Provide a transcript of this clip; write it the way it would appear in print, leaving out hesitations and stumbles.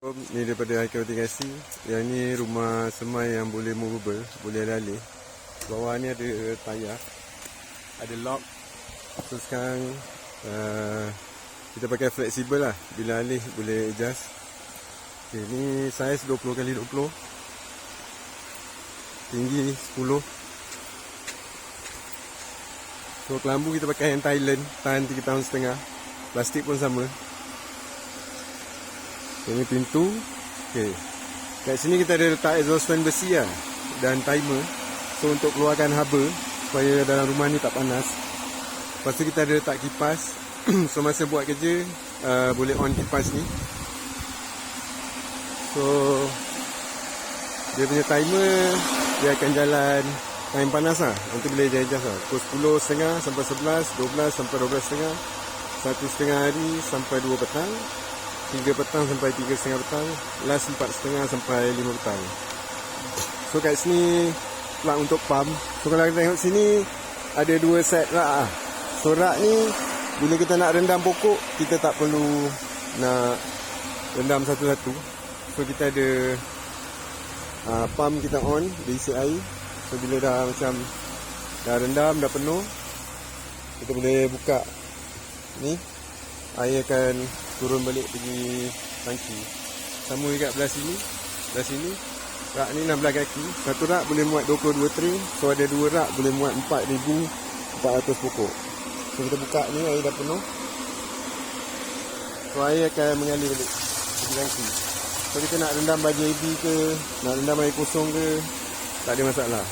Ni daripada Haikal Vertigasi. Yang ni rumah semai yang boleh movable, boleh alih-alih. Bawah ni ada tayar, ada lock. So sekarang kita pakai fleksibel lah. Bila alih boleh adjust. Okay, ni saiz 20x20, tinggi 10. So kelambu kita pakai yang Thailand, tahan 3 tahun setengah. Plastik pun sama. Ini pintu. Okay. Kat sini kita ada letak exhaust fan besi lah, dan timer. So untuk keluarkan haba supaya dalam rumah ni tak panas. Lepas tu kita ada letak kipas. So masa buat kerja boleh on kipas ni. So dia punya timer, dia akan jalan time panas lah. Nanti boleh adjust lah. Pukul 10.30 sampai 11, 12 sampai 12.30, 1.30 hari sampai 2 petang, 3 petang sampai 3.30 petang, last 4.30 sampai 5 petang. So kat sini plug untuk pump. So kalau kita tengok sini ada 2 set rak lah. So rak ni bila kita nak rendam pokok, kita tak perlu nak rendam satu-satu. So kita ada pump kita on, dia isi air. So bila dah macam dah rendam, dah penuh, kita boleh buka ni, air akan turun balik pergi tangki. Sama juga belah sini. Belah sini rak ni 16 kaki. Satu rak boleh muat 22 tray. So ada 2 rak boleh muat 4,400 pokok. So kita buka ni, air dah penuh. So air akan mengalir balik pergi tangki. So kita nak rendam baju AB ke, nak rendam air kosong ke, tak ada masalah.